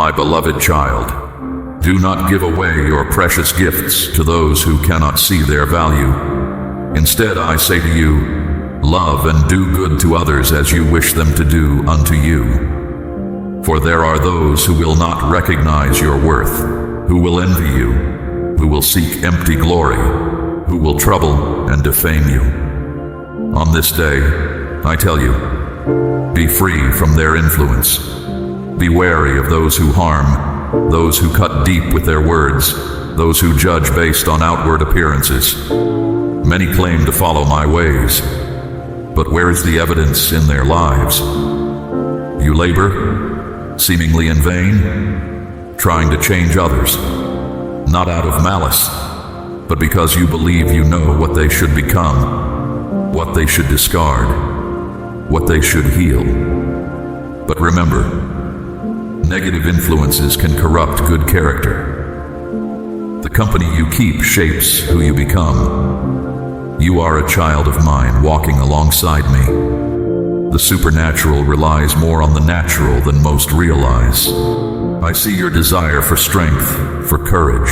My beloved child, do not give away your precious gifts to those who cannot see their value. Instead, I say to you, love and do good to others as you wish them to do unto you. For there are those who will not recognize your worth, who will envy you, who will seek empty glory, who will trouble and defame you. On this day, I tell you, be free from their influence. Be wary of those who harm, those who cut deep with their words, those who judge based on outward appearances. Many claim to follow my ways, but where is the evidence in their lives? You labor, seemingly in vain, trying to change others, not out of malice, but because you believe you know what they should become, what they should discard, what they should heal. But remember, negative influences can corrupt good character. The company you keep shapes who you become. You are a child of mine walking alongside me. The supernatural relies more on the natural than most realize. I see your desire for strength, for courage,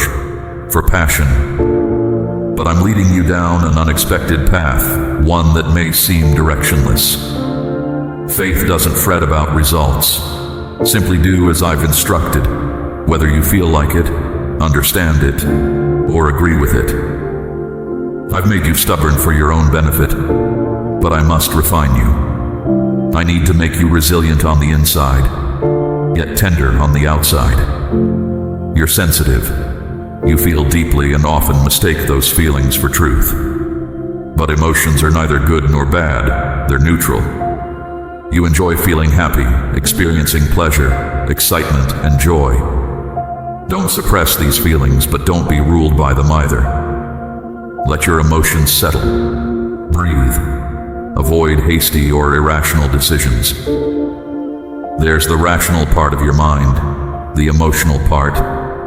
for passion. But I'm leading you down an unexpected path, one that may seem directionless. Faith doesn't fret about results. Simply do as I've instructed, whether you feel like it, understand it, or agree with it. I've made you stubborn for your own benefit, but I must refine you. I need to make you resilient on the inside, yet tender on the outside. You're sensitive. You feel deeply and often mistake those feelings for truth. But emotions are neither good nor bad, they're neutral. You enjoy feeling happy, experiencing pleasure, excitement, and joy. Don't suppress these feelings, but don't be ruled by them either. Let your emotions settle. Breathe. Avoid hasty or irrational decisions. There's the rational part of your mind, the emotional part,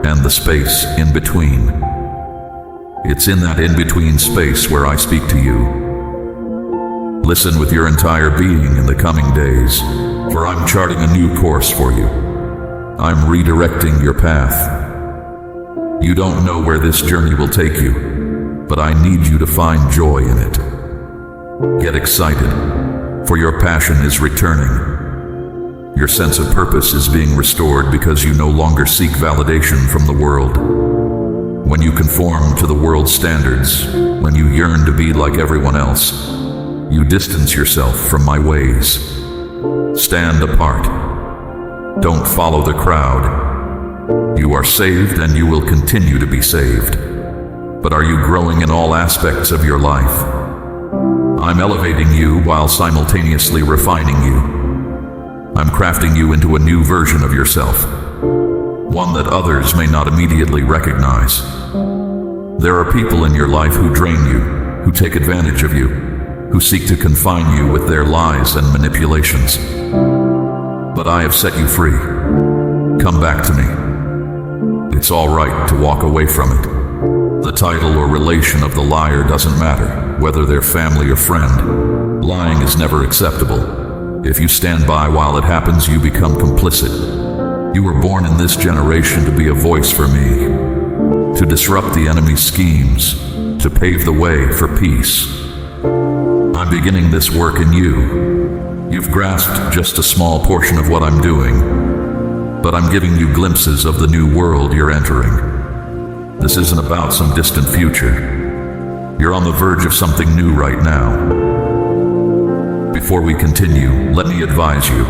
and the space in between. It's in that in-between space where I speak to you. Listen with your entire being in the coming days, for I'm charting a new course for you. I'm redirecting your path. You don't know where this journey will take you, but I need you to find joy in it. Get excited, for your passion is returning. Your sense of purpose is being restored because you no longer seek validation from the world. When you conform to the world's standards, when you yearn to be like everyone else, you distance yourself from my ways. Stand apart. Don't follow the crowd. You are saved and you will continue to be saved. But are you growing in all aspects of your life? I'm elevating you while simultaneously refining you. I'm crafting you into a new version of yourself, one that others may not immediately recognize. There are people in your life who drain you, who take advantage of you, who seek to confine you with their lies and manipulations. But I have set you free. Come back to me. It's all right to walk away from it. The title or relation of the liar doesn't matter, whether they're family or friend. Lying is never acceptable. If you stand by while it happens, you become complicit. You were born in this generation to be a voice for me, to disrupt the enemy's schemes, to pave the way for peace. I'm beginning this work in you. You've grasped just a small portion of what I'm doing, but I'm giving you glimpses of the new world you're entering. This isn't about some distant future. You're on the verge of something new right now. Before we continue, let me advise you.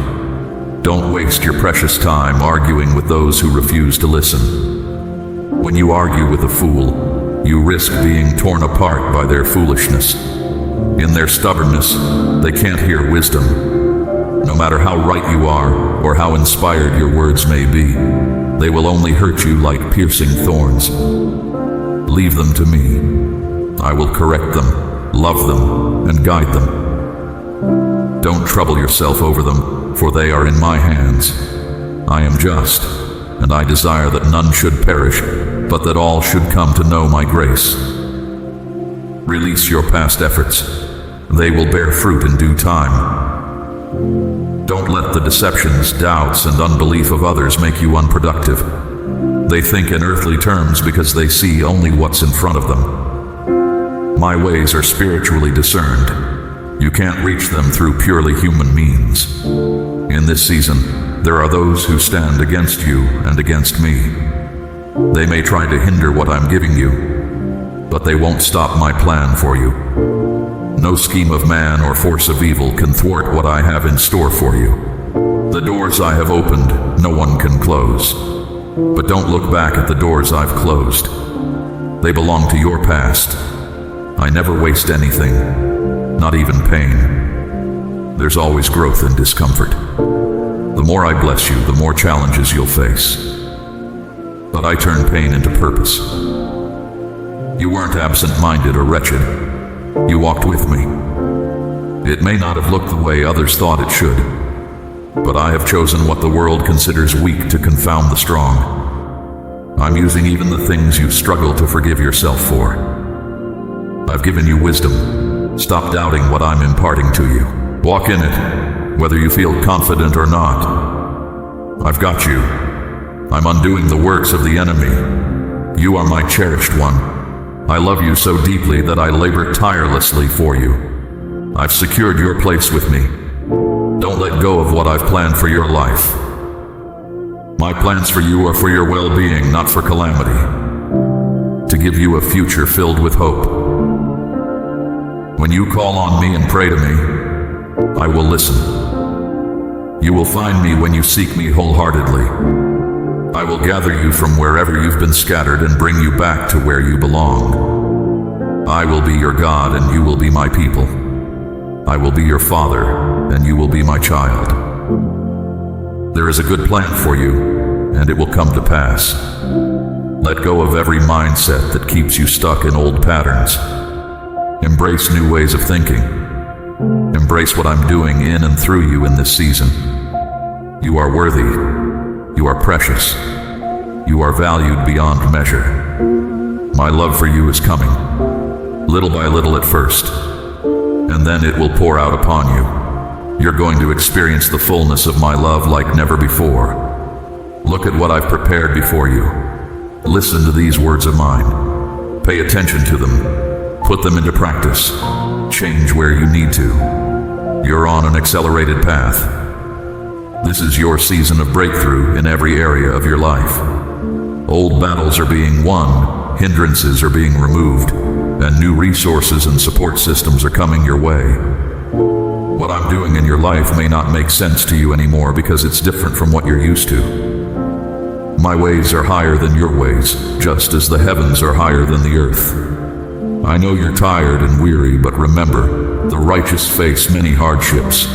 Don't waste your precious time arguing with those who refuse to listen. When you argue with a fool, you risk being torn apart by their foolishness. In their stubbornness, they can't hear wisdom. No matter how right you are, or how inspired your words may be, they will only hurt you like piercing thorns. Leave them to me. I will correct them, love them, and guide them. Don't trouble yourself over them, for they are in my hands. I am just, and I desire that none should perish, but that all should come to know my grace. Release your past efforts. They will bear fruit in due time. Don't let the deceptions, doubts, and unbelief of others make you unproductive. They think in earthly terms because they see only what's in front of them. My ways are spiritually discerned. You can't reach them through purely human means. In this season, there are those who stand against you and against me. They may try to hinder what I'm giving you, but they won't stop my plan for you. No scheme of man or force of evil can thwart what I have in store for you. The doors I have opened, no one can close. But don't look back at the doors I've closed. They belong to your past. I never waste anything, not even pain. There's always growth in discomfort. The more I bless you, the more challenges you'll face. But I turn pain into purpose. You weren't absent-minded or wretched. You walked with me. It may not have looked the way others thought it should, but I have chosen what the world considers weak to confound the strong. I'm using even the things you struggle to forgive yourself for. I've given you wisdom. Stop doubting what I'm imparting to you. Walk in it, whether you feel confident or not. I've got you. I'm undoing the works of the enemy. You are my cherished one. I love you so deeply that I labor tirelessly for you. I've secured your place with me. Don't let go of what I've planned for your life. My plans for you are for your well-being, not for calamity. To give you a future filled with hope. When you call on me and pray to me, I will listen. You will find me when you seek me wholeheartedly. I will gather you from wherever you've been scattered and bring you back to where you belong. I will be your God and you will be my people. I will be your father and you will be my child. There is a good plan for you and it will come to pass. Let go of every mindset that keeps you stuck in old patterns. Embrace new ways of thinking. Embrace what I'm doing in and through you in this season. You are worthy. You are precious. You are valued beyond measure. My love for you is coming, little by little at first, and then it will pour out upon you. You're going to experience the fullness of my love like never before. Look at what I've prepared before you. Listen to these words of mine. Pay attention to them. Put them into practice. Change where you need to. You're on an accelerated path. This is your season of breakthrough in every area of your life. Old battles are being won, hindrances are being removed, and new resources and support systems are coming your way. What I'm doing in your life may not make sense to you anymore because it's different from what you're used to. My ways are higher than your ways, just as the heavens are higher than the earth. I know you're tired and weary, but remember, the righteous face many hardships.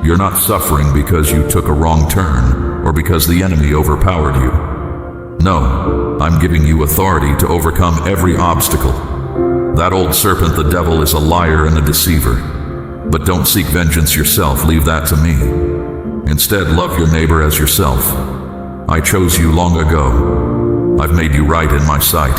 You're not suffering because you took a wrong turn or because the enemy overpowered you. No, I'm giving you authority to overcome every obstacle. That old serpent, the devil, is a liar and a deceiver. But don't seek vengeance yourself, leave that to me. Instead, love your neighbor as yourself. I chose you long ago. I've made you right in my sight.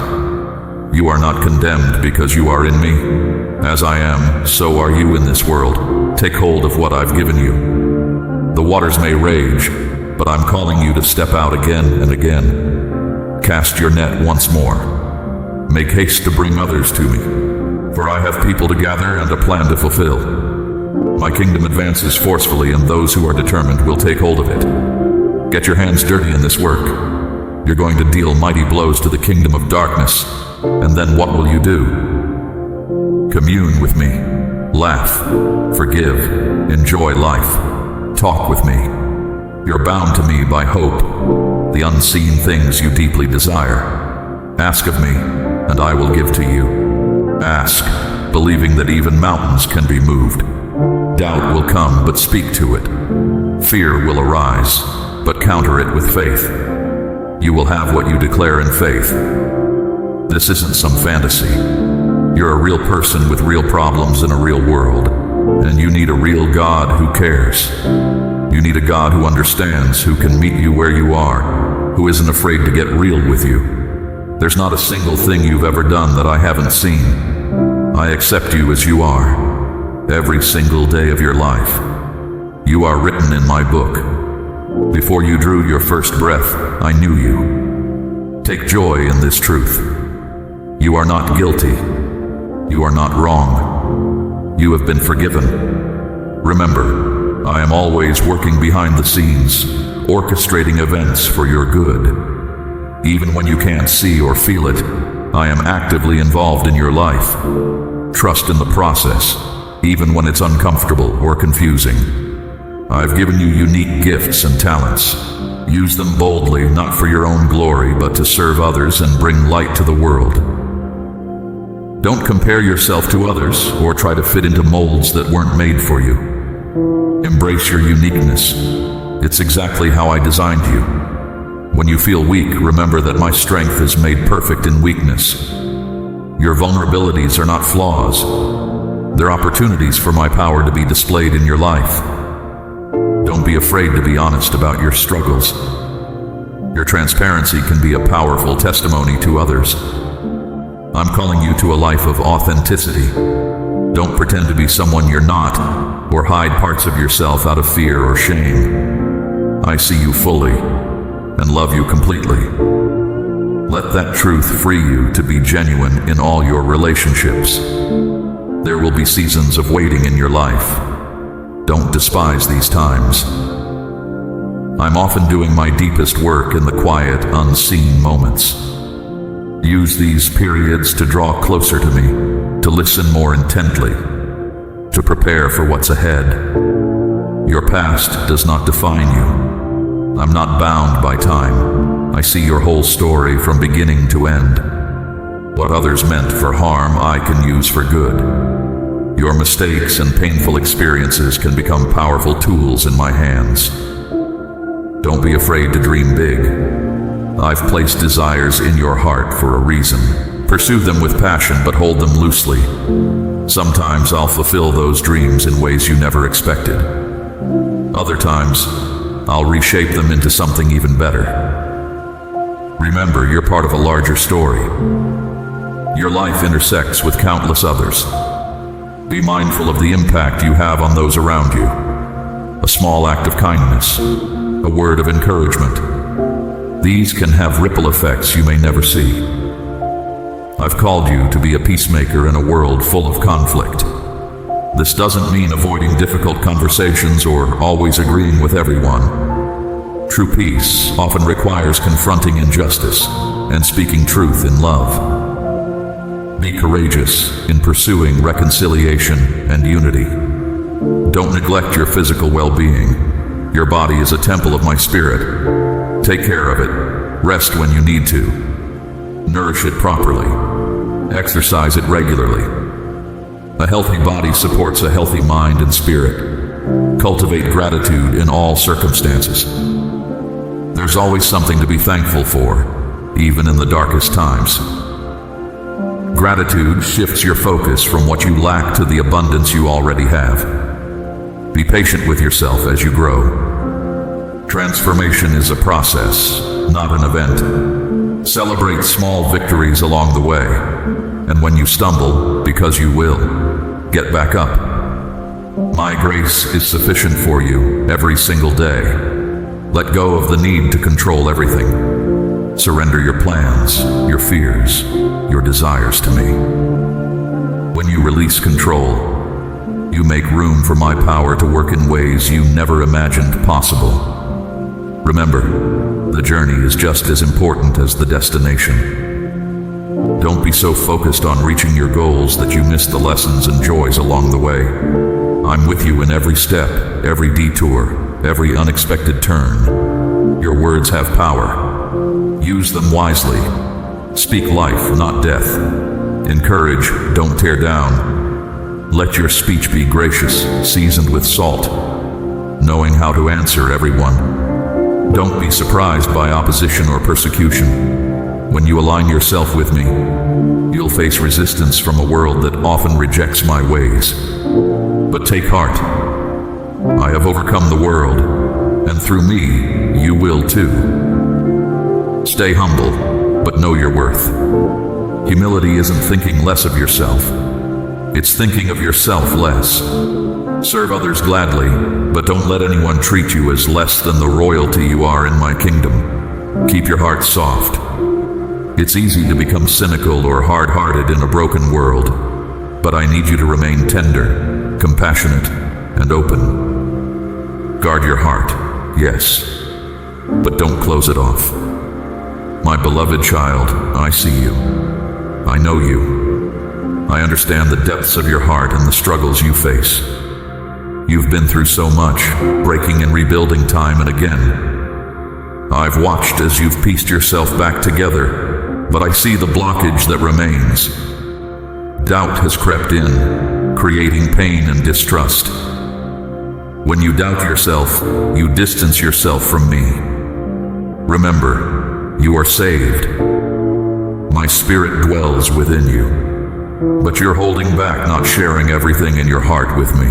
You are not condemned because you are in me. As I am, so are you in this world. Take hold of what I've given you. The waters may rage, but I'm calling you to step out again and again. Cast your net once more. Make haste to bring others to me, for I have people to gather and a plan to fulfill. My kingdom advances forcefully, and those who are determined will take hold of it. Get your hands dirty in this work. You're going to deal mighty blows to the kingdom of darkness, and then what will you do? Commune with me. Laugh, forgive, enjoy life. Talk with me. You're bound to me by hope, the unseen things you deeply desire. Ask of me, and I will give to you. Ask, believing that even mountains can be moved. Doubt will come, but speak to it. Fear will arise, but counter it with faith. You will have what you declare in faith. This isn't some fantasy. You're a real person with real problems in a real world, and you need a real God who cares. You need a God who understands, who can meet you where you are, who isn't afraid to get real with you. There's not a single thing you've ever done that I haven't seen. I accept you as you are, every single day of your life. You are written in my book. Before you drew your first breath, I knew you. Take joy in this truth. You are not guilty. You are not wrong. You have been forgiven. Remember, I am always working behind the scenes, orchestrating events for your good. Even when you can't see or feel it, I am actively involved in your life. Trust in the process, even when it's uncomfortable or confusing. I've given you unique gifts and talents. Use them boldly, not for your own glory, but to serve others and bring light to the world. Don't compare yourself to others or try to fit into molds that weren't made for you. Embrace your uniqueness. It's exactly how I designed you. When you feel weak, remember that my strength is made perfect in weakness. Your vulnerabilities are not flaws. They're opportunities for my power to be displayed in your life. Don't be afraid to be honest about your struggles. Your transparency can be a powerful testimony to others. I'm calling you to a life of authenticity. Don't pretend to be someone you're not, or hide parts of yourself out of fear or shame. I see you fully and love you completely. Let that truth free you to be genuine in all your relationships. There will be seasons of waiting in your life. Don't despise these times. I'm often doing my deepest work in the quiet, unseen moments. Use these periods to draw closer to me, to listen more intently, to prepare for what's ahead. Your past does not define you. I'm not bound by time. I see your whole story from beginning to end. What others meant for harm, I can use for good. Your mistakes and painful experiences can become powerful tools in my hands. Don't be afraid to dream big. I've placed desires in your heart for a reason. Pursue them with passion, but hold them loosely. Sometimes I'll fulfill those dreams in ways you never expected. Other times, I'll reshape them into something even better. Remember, you're part of a larger story. Your life intersects with countless others. Be mindful of the impact you have on those around you. A small act of kindness, a word of encouragement. These can have ripple effects you may never see. I've called you to be a peacemaker in a world full of conflict. This doesn't mean avoiding difficult conversations or always agreeing with everyone. True peace often requires confronting injustice and speaking truth in love. Be courageous in pursuing reconciliation and unity. Don't neglect your physical well-being. Your body is a temple of my spirit. Take care of it. Rest when you need to. Nourish it properly. Exercise it regularly. A healthy body supports a healthy mind and spirit. Cultivate gratitude in all circumstances. There's always something to be thankful for, even in the darkest times. Gratitude shifts your focus from what you lack to the abundance you already have. Be patient with yourself as you grow. Transformation is a process, not an event. Celebrate small victories along the way, and when you stumble, because you will, get back up. My grace is sufficient for you every single day. Let go of the need to control everything. Surrender your plans, your fears, your desires to me. When you release control, you make room for my power to work in ways you never imagined possible. Remember, the journey is just as important as the destination. Don't be so focused on reaching your goals that you miss the lessons and joys along the way. I'm with you in every step, every detour, every unexpected turn. Your words have power. Use them wisely. Speak life, not death. Encourage, don't tear down. Let your speech be gracious, seasoned with salt, knowing how to answer everyone. Don't be surprised by opposition or persecution. When you align yourself with me, you'll face resistance from a world that often rejects my ways. But take heart. I have overcome the world, and through me, you will too. Stay humble, but know your worth. Humility isn't thinking less of yourself. It's thinking of yourself less. Serve others gladly, but don't let anyone treat you as less than the royalty you are in my kingdom. Keep your heart soft. It's easy to become cynical or hard-hearted in a broken world, but I need you to remain tender, compassionate, and open. Guard your heart, yes, but don't close it off. My beloved child, I see you. I know you. I understand the depths of your heart and the struggles you face. You've been through so much, breaking and rebuilding time and again. I've watched as you've pieced yourself back together, but I see the blockage that remains. Doubt has crept in, creating pain and distrust. When you doubt yourself, you distance yourself from me. Remember, you are saved. My spirit dwells within you. But you're holding back, not sharing everything in your heart with me.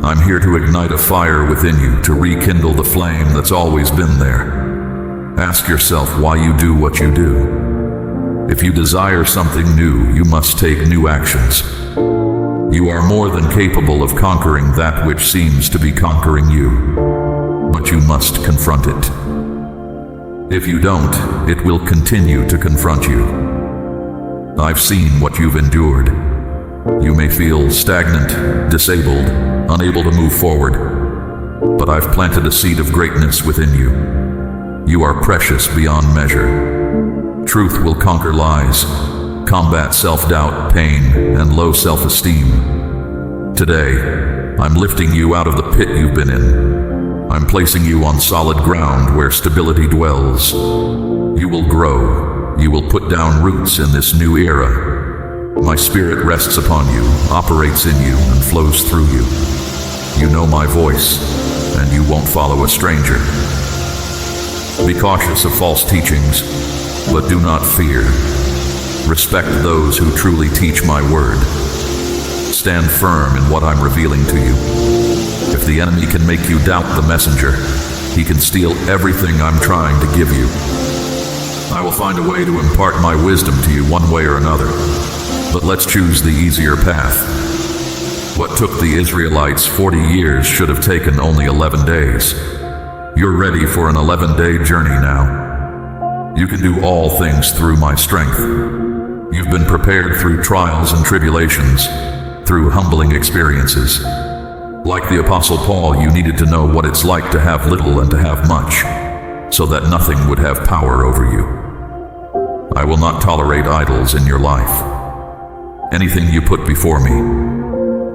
I'm here to ignite a fire within you, to rekindle the flame that's always been there. Ask yourself why you do what you do. If you desire something new, you must take new actions. You are more than capable of conquering that which seems to be conquering you, but you must confront it. If you don't, it will continue to confront you. I've seen what you've endured. You may feel stagnant, disabled, unable to move forward, but I've planted a seed of greatness within you. You are precious beyond measure. Truth will conquer lies, combat self-doubt, pain, and low self-esteem. Today, I'm lifting you out of the pit you've been in. I'm placing you on solid ground where stability dwells. You will grow. You will put down roots in this new era. My spirit rests upon you, operates in you, and flows through you. You know my voice, and you won't follow a stranger. Be cautious of false teachings, but do not fear. Respect those who truly teach my word. Stand firm in what I'm revealing to you. If the enemy can make you doubt the messenger, he can steal everything I'm trying to give you. I will find a way to impart my wisdom to you one way or another. But let's choose the easier path. What took the Israelites 40 years should have taken only 11 days. You're ready for an 11-day journey now. You can do all things through my strength. You've been prepared through trials and tribulations, through humbling experiences. Like the Apostle Paul, you needed to know what it's like to have little and to have much, so that nothing would have power over you. I will not tolerate idols in your life. Anything you put before me,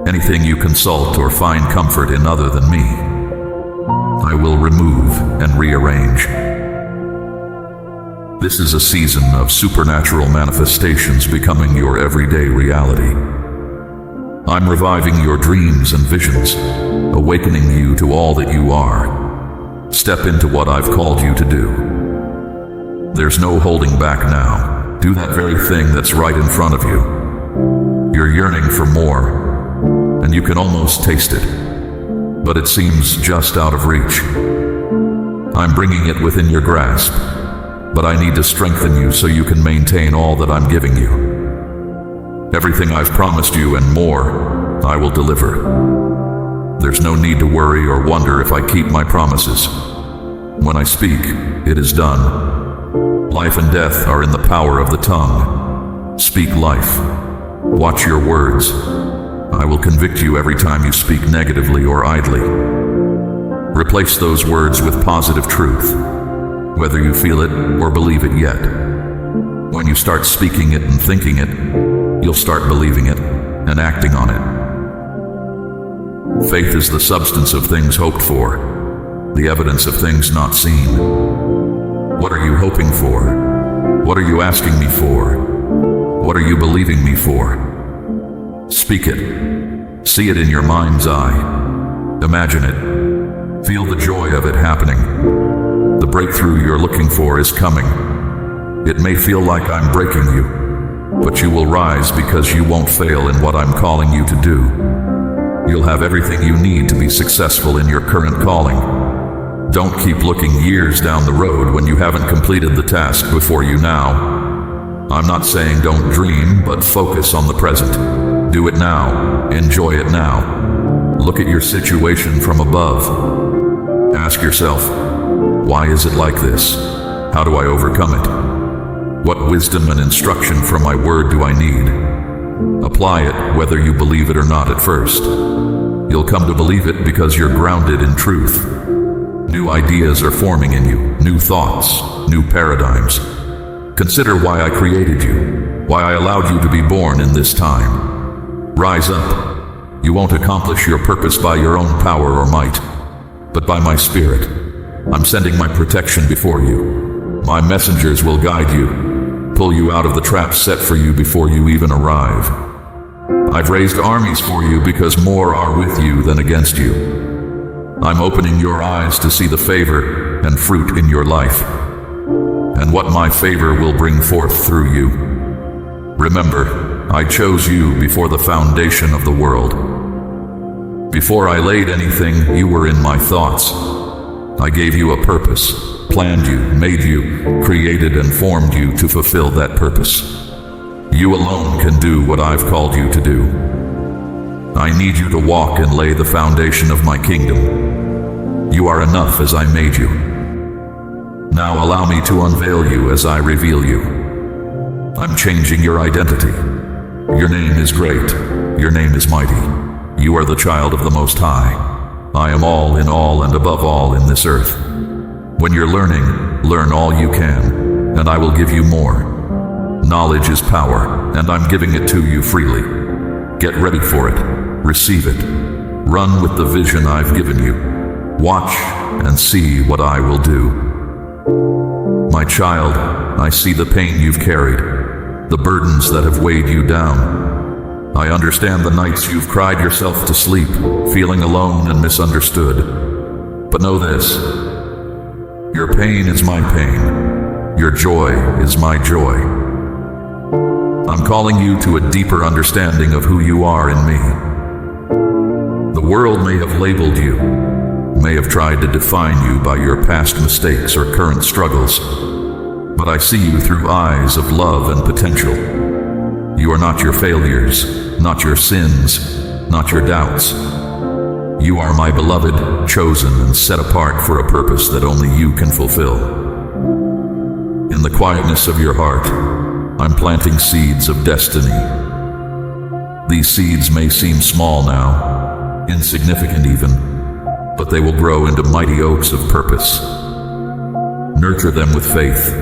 anything you consult or find comfort in other than me, I will remove and rearrange. This is a season of supernatural manifestations becoming your everyday reality. I'm reviving your dreams and visions, awakening you to all that you are. Step into what I've called you to do. There's no holding back now. Do that very thing that's right in front of you. You're yearning for more, and you can almost taste it, but it seems just out of reach. I'm bringing it within your grasp, but I need to strengthen you so you can maintain all that I'm giving you. Everything I've promised you and more, I will deliver. There's no need to worry or wonder if I keep my promises. When I speak, it is done. Life and death are in the power of the tongue. Speak life. Watch your words. I will convict you every time you speak negatively or idly. Replace those words with positive truth, whether you feel it or believe it yet. When you start speaking it and thinking it, you'll start believing it and acting on it. Faith is the substance of things hoped for, the evidence of things not seen. What are you hoping for? What are you asking me for? What are you believing me for? Speak it. See it in your mind's eye. Imagine it. Feel the joy of it happening. The breakthrough you're looking for is coming. It may feel like I'm breaking you, but you will rise because you won't fail in what I'm calling you to do. You'll have everything you need to be successful in your current calling. Don't keep looking years down the road when you haven't completed the task before you now. I'm not saying don't dream, but focus on the present. Do it now. Enjoy it now. Look at your situation from above. Ask yourself, why is it like this? How do I overcome it? What wisdom and instruction from my word do I need? Apply it whether you believe it or not at first. You'll come to believe it because you're grounded in truth. New ideas are forming in you, new thoughts, new paradigms. Consider why I created you, why I allowed you to be born in this time. Rise up. You won't accomplish your purpose by your own power or might, but by my spirit. I'm sending my protection before you. My messengers will guide you, pull you out of the traps set for you before you even arrive. I've raised armies for you because more are with you than against you. I'm opening your eyes to see the favor and fruit in your life, and what my favor will bring forth through you. Remember, I chose you before the foundation of the world. Before I laid anything, you were in my thoughts. I gave you a purpose, planned you, made you, created and formed you to fulfill that purpose. You alone can do what I've called you to do. I need you to walk and lay the foundation of my kingdom. You are enough as I made you. Now allow me to unveil you as I reveal you. I'm changing your identity. Your name is great. Your name is mighty. You are the child of the Most High. I am all in all and above all in this earth. When you're learning, learn all you can, and I will give you more. Knowledge is power, and I'm giving it to you freely. Get ready for it. Receive it. Run with the vision I've given you. Watch and see what I will do. My child, I see the pain you've carried, the burdens that have weighed you down. I understand the nights you've cried yourself to sleep, feeling alone and misunderstood. But know this, your pain is my pain. Your joy is my joy. I'm calling you to a deeper understanding of who you are in me. The world may have labeled you, may have tried to define you by your past mistakes or current struggles, but I see you through eyes of love and potential. You are not your failures, not your sins, not your doubts. You are my beloved, chosen and set apart for a purpose that only you can fulfill. In the quietness of your heart, I'm planting seeds of destiny. These seeds may seem small now, insignificant even, but they will grow into mighty oaks of purpose. Nurture them with faith,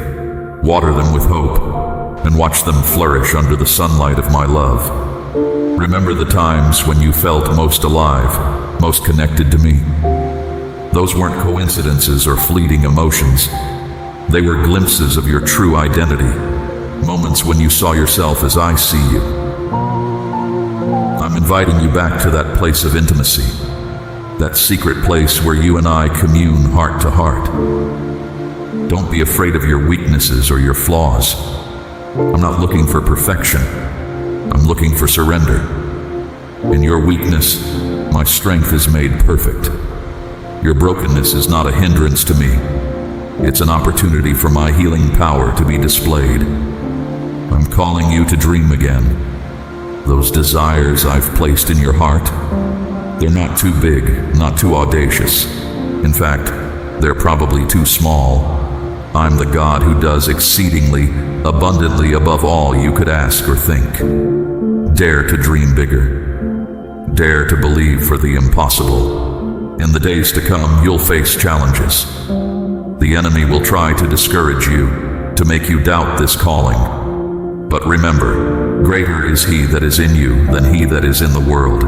water them with hope, and watch them flourish under the sunlight of my love. Remember the times when you felt most alive, most connected to me. Those weren't coincidences or fleeting emotions. They were glimpses of your true identity, moments when you saw yourself as I see you. I'm inviting you back to that place of intimacy, that secret place where you and I commune heart to heart. Don't be afraid of your weaknesses or your flaws. I'm not looking for perfection. I'm looking for surrender. In your weakness, my strength is made perfect. Your brokenness is not a hindrance to me. It's an opportunity for my healing power to be displayed. I'm calling you to dream again. Those desires I've placed in your heart, they're not too big, not too audacious. In fact, they're probably too small. I'm the God who does exceedingly, abundantly above all you could ask or think. Dare to dream bigger. Dare to believe for the impossible. In the days to come, you'll face challenges. The enemy will try to discourage you, to make you doubt this calling. But remember, greater is he that is in you than he that is in the world.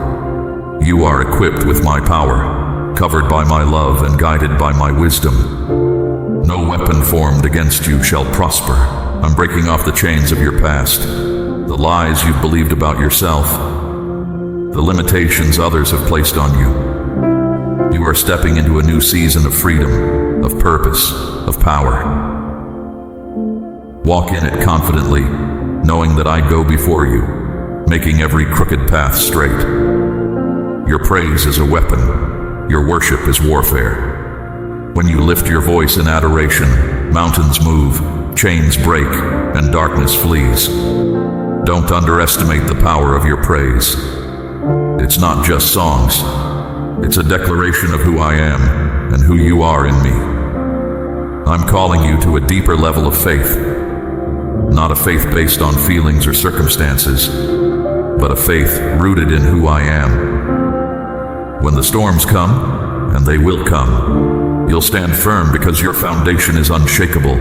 You are equipped with my power, covered by my love and guided by my wisdom. No weapon formed against you shall prosper. I'm breaking off the chains of your past, the lies you've believed about yourself, the limitations others have placed on you. You are stepping into a new season of freedom, of purpose, of power. Walk in it confidently, knowing that I go before you, making every crooked path straight. Your praise is a weapon. Your worship is warfare. When you lift your voice in adoration, mountains move, chains break, and darkness flees. Don't underestimate the power of your praise. It's not just songs. It's a declaration of who I am and who you are in me. I'm calling you to a deeper level of faith, not a faith based on feelings or circumstances, but a faith rooted in who I am. When the storms come, and they will come, you'll stand firm because your foundation is unshakable.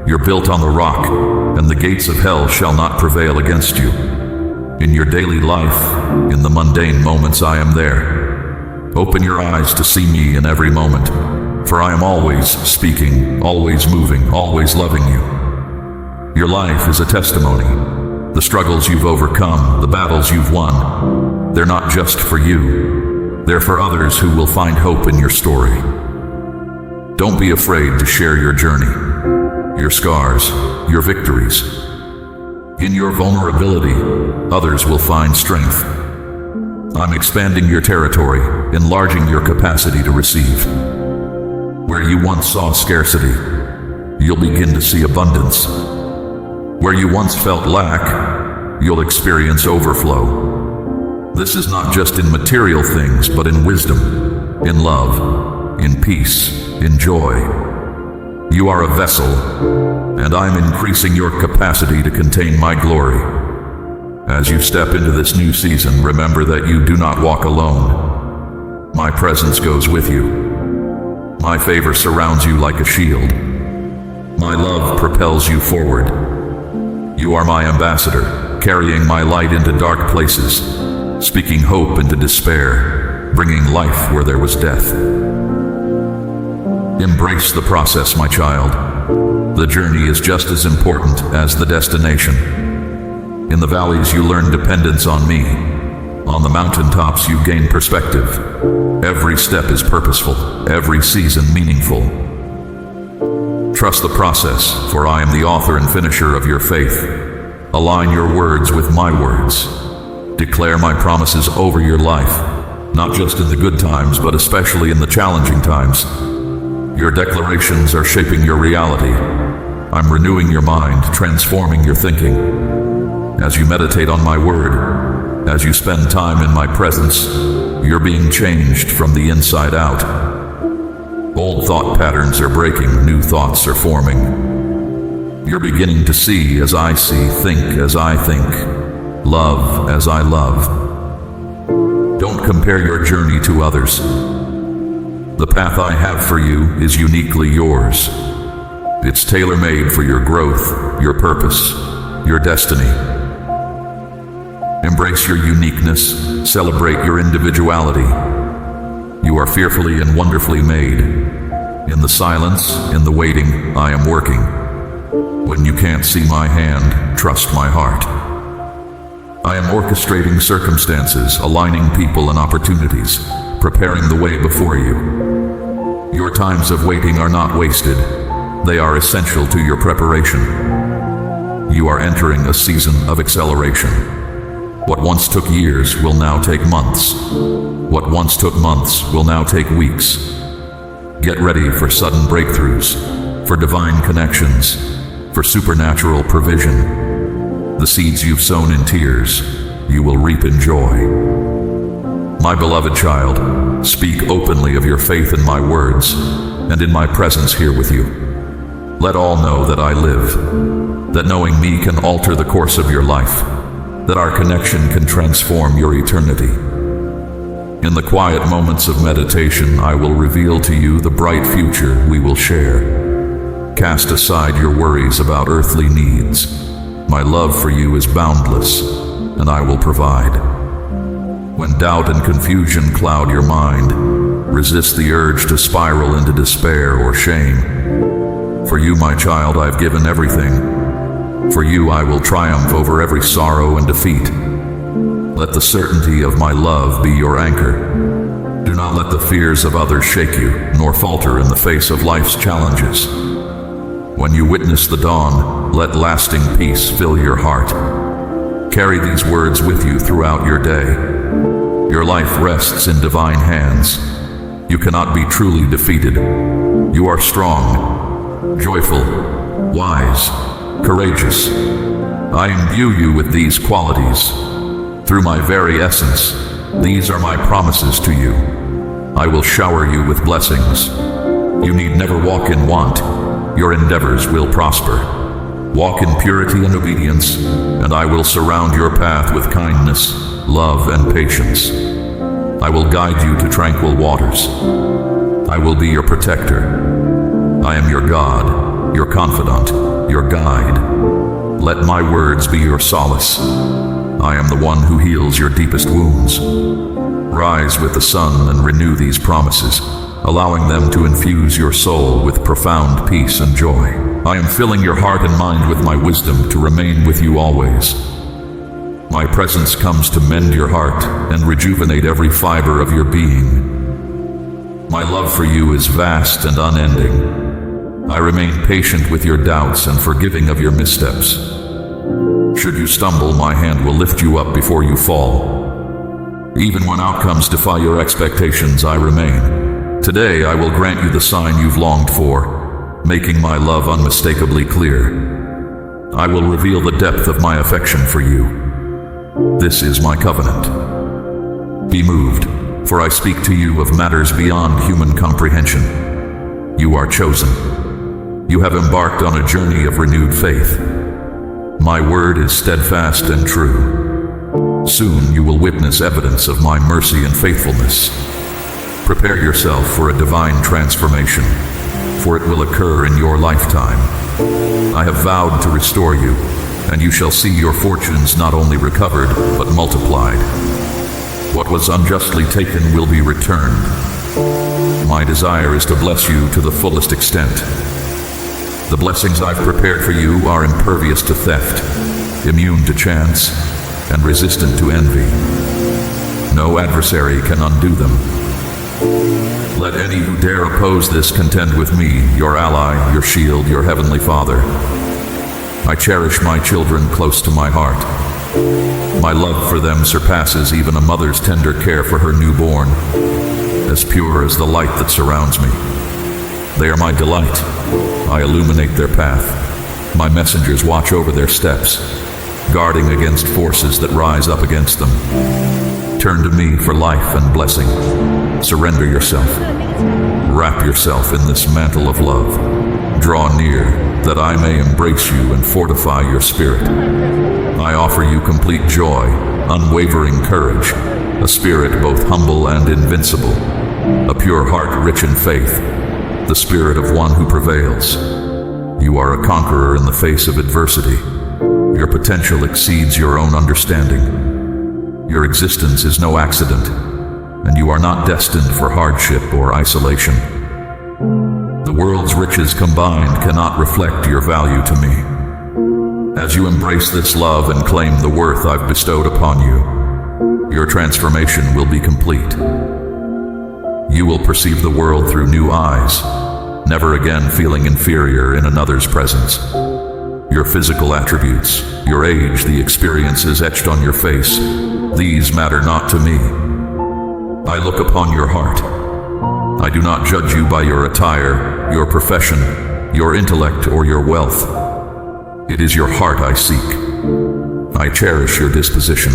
You're built on the rock, and the gates of hell shall not prevail against you. In your daily life, in the mundane moments, I am there. Open your eyes to see me in every moment, for I am always speaking, always moving, always loving you. Your life is a testimony. The struggles you've overcome, the battles you've won, they're not just for you. They're for others who will find hope in your story. Don't be afraid to share your journey, your scars, your victories. In your vulnerability, others will find strength. I'm expanding your territory, enlarging your capacity to receive. Where you once saw scarcity, you'll begin to see abundance. Where you once felt lack, you'll experience overflow. This is not just in material things, but in wisdom, in love, in peace, in joy. You are a vessel, and I'm increasing your capacity to contain my glory. As you step into this new season, remember that you do not walk alone. My presence goes with you. My favor surrounds you like a shield. My love propels you forward. You are my ambassador, carrying my light into dark places, speaking hope into despair, bringing life where there was death. Embrace the process, my child. The journey is just as important as the destination. In the valleys, you learn dependence on me. On the mountaintops, you gain perspective. Every step is purposeful, every season meaningful. Trust the process, for I am the author and finisher of your faith. Align your words with my words. Declare my promises over your life, not just in the good times, but especially in the challenging times. Your declarations are shaping your reality. I'm renewing your mind, transforming your thinking. As you meditate on my word, as you spend time in my presence, you're being changed from the inside out. Old thought patterns are breaking, new thoughts are forming. You're beginning to see as I see, think as I think, love as I love. Don't compare your journey to others. The path I have for you is uniquely yours. It's tailor-made for your growth, your purpose, your destiny. Embrace your uniqueness, celebrate your individuality. You are fearfully and wonderfully made. In the silence, in the waiting, I am working. When you can't see my hand, trust my heart. I am orchestrating circumstances, aligning people and opportunities, preparing the way before you. Your times of waiting are not wasted. They are essential to your preparation. You are entering a season of acceleration. What once took years will now take months. What once took months will now take weeks. Get ready for sudden breakthroughs, for divine connections, for supernatural provision. The seeds you've sown in tears, you will reap in joy. My beloved child, speak openly of your faith in my words and in my presence here with you. Let all know that I live, that knowing me can alter the course of your life, that our connection can transform your eternity. In the quiet moments of meditation, I will reveal to you the bright future we will share. Cast aside your worries about earthly needs. My love for you is boundless, and I will provide. When doubt and confusion cloud your mind, resist the urge to spiral into despair or shame. For you, my child, I've given everything. For you, I will triumph over every sorrow and defeat. Let the certainty of my love be your anchor. Do not let the fears of others shake you, nor falter in the face of life's challenges. When you witness the dawn, let lasting peace fill your heart. Carry these words with you throughout your day. Your life rests in divine hands. You cannot be truly defeated. You are strong, joyful, wise, courageous. I imbue you with these qualities. Through my very essence, these are my promises to you. I will shower you with blessings. You need never walk in want. Your endeavors will prosper. Walk in purity and obedience, and I will surround your path with kindness, love, and patience. I will guide you to tranquil waters. I will be your protector. I am your God, your confidant, your guide. Let my words be your solace. I am the one who heals your deepest wounds. Rise with the sun and renew these promises, allowing them to infuse your soul with profound peace and joy. I am filling your heart and mind with my wisdom to remain with you always. My presence comes to mend your heart and rejuvenate every fiber of your being. My love for you is vast and unending. I remain patient with your doubts and forgiving of your missteps. Should you stumble, my hand will lift you up before you fall. Even when outcomes defy your expectations, I remain. Today, I will grant you the sign you've longed for, making my love unmistakably clear. I will reveal the depth of my affection for you. This is my covenant. Be moved, for I speak to you of matters beyond human comprehension. You are chosen. You have embarked on a journey of renewed faith. My word is steadfast and true. Soon you will witness evidence of my mercy and faithfulness. Prepare yourself for a divine transformation, for it will occur in your lifetime. I have vowed to restore you, and you shall see your fortunes not only recovered, but multiplied. What was unjustly taken will be returned. My desire is to bless you to the fullest extent. The blessings I've prepared for you are impervious to theft, immune to chance, and resistant to envy. No adversary can undo them. Let any who dare oppose this contend with me, your ally, your shield, your heavenly Father. I cherish my children close to my heart. My love for them surpasses even a mother's tender care for her newborn, as pure as the light that surrounds me. They are my delight. I illuminate their path. My messengers watch over their steps, guarding against forces that rise up against them. Turn to me for life and blessing. Surrender yourself. Wrap yourself in this mantle of love. Draw near, that I may embrace you and fortify your spirit. I offer you complete joy, unwavering courage, a spirit both humble and invincible, a pure heart rich in faith, the spirit of one who prevails. You are a conqueror in the face of adversity. Your potential exceeds your own understanding. Your existence is no accident, and you are not destined for hardship or isolation. The world's riches combined cannot reflect your value to me. As you embrace this love and claim the worth I've bestowed upon you, your transformation will be complete. You will perceive the world through new eyes, never again feeling inferior in another's presence. Your physical attributes, your age, the experiences etched on your face, these matter not to me. I look upon your heart. I do not judge you by your attire, your profession, your intellect, or your wealth. It is your heart I seek. I cherish your disposition.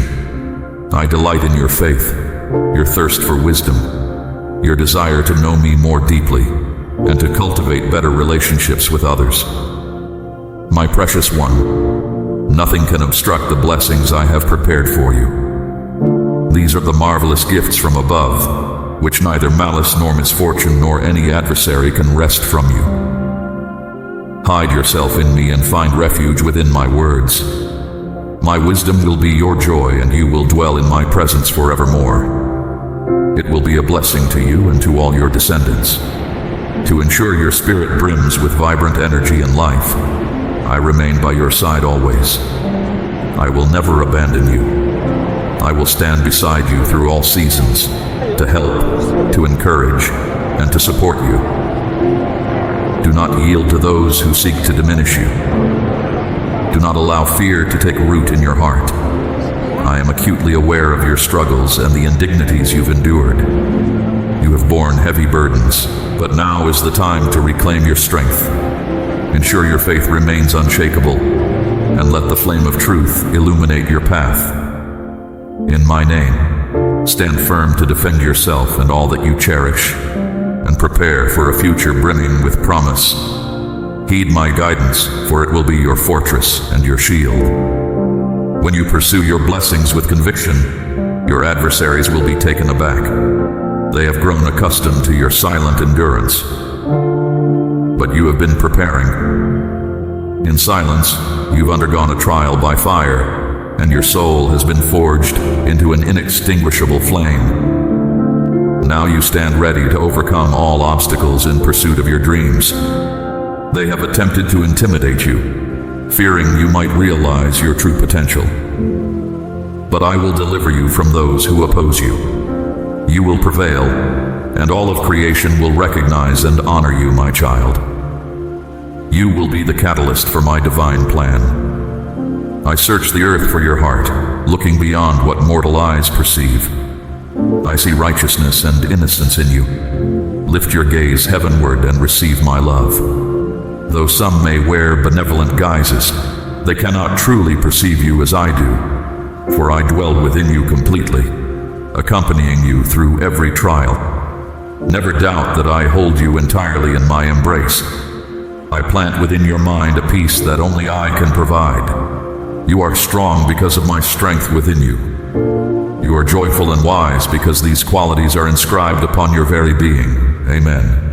I delight in your faith, your thirst for wisdom, your desire to know me more deeply, and to cultivate better relationships with others. My precious one, nothing can obstruct the blessings I have prepared for you. These are the marvelous gifts from above, which neither malice nor misfortune nor any adversary can wrest from you. Hide yourself in me and find refuge within my words. My wisdom will be your joy, and you will dwell in my presence forevermore. It will be a blessing to you and to all your descendants. To ensure your spirit brims with vibrant energy and life, I remain by your side always. I will never abandon you. I will stand beside you through all seasons, to help, to encourage, and to support you. Do not yield to those who seek to diminish you. Do not allow fear to take root in your heart. I am acutely aware of your struggles and the indignities you've endured. You have borne heavy burdens, but now is the time to reclaim your strength. Ensure your faith remains unshakable, and let the flame of truth illuminate your path. In my name, Stand firm to defend yourself and all that you cherish, and prepare for a future brimming with promise. Heed my guidance, for it will be your fortress and your shield. When you pursue your blessings with conviction, your adversaries will be taken aback. They have grown accustomed to your silent endurance. But you have been preparing. In silence, you've undergone a trial by fire, and your soul has been forged into an inextinguishable flame. Now you stand ready to overcome all obstacles in pursuit of your dreams. They have attempted to intimidate you, fearing you might realize your true potential. But I will deliver you from those who oppose you. You will prevail, and all of creation will recognize and honor you, my child. You will be the catalyst for my divine plan. I search the earth for your heart, looking beyond what mortal eyes perceive. I see righteousness and innocence in you. Lift your gaze heavenward and receive my love. Though some may wear benevolent guises, they cannot truly perceive you as I do, for I dwell within you completely, accompanying you through every trial. Never doubt that I hold you entirely in my embrace. I plant within your mind a peace that only I can provide. You are strong because of my strength within you. You are joyful and wise because these qualities are inscribed upon your very being. Amen.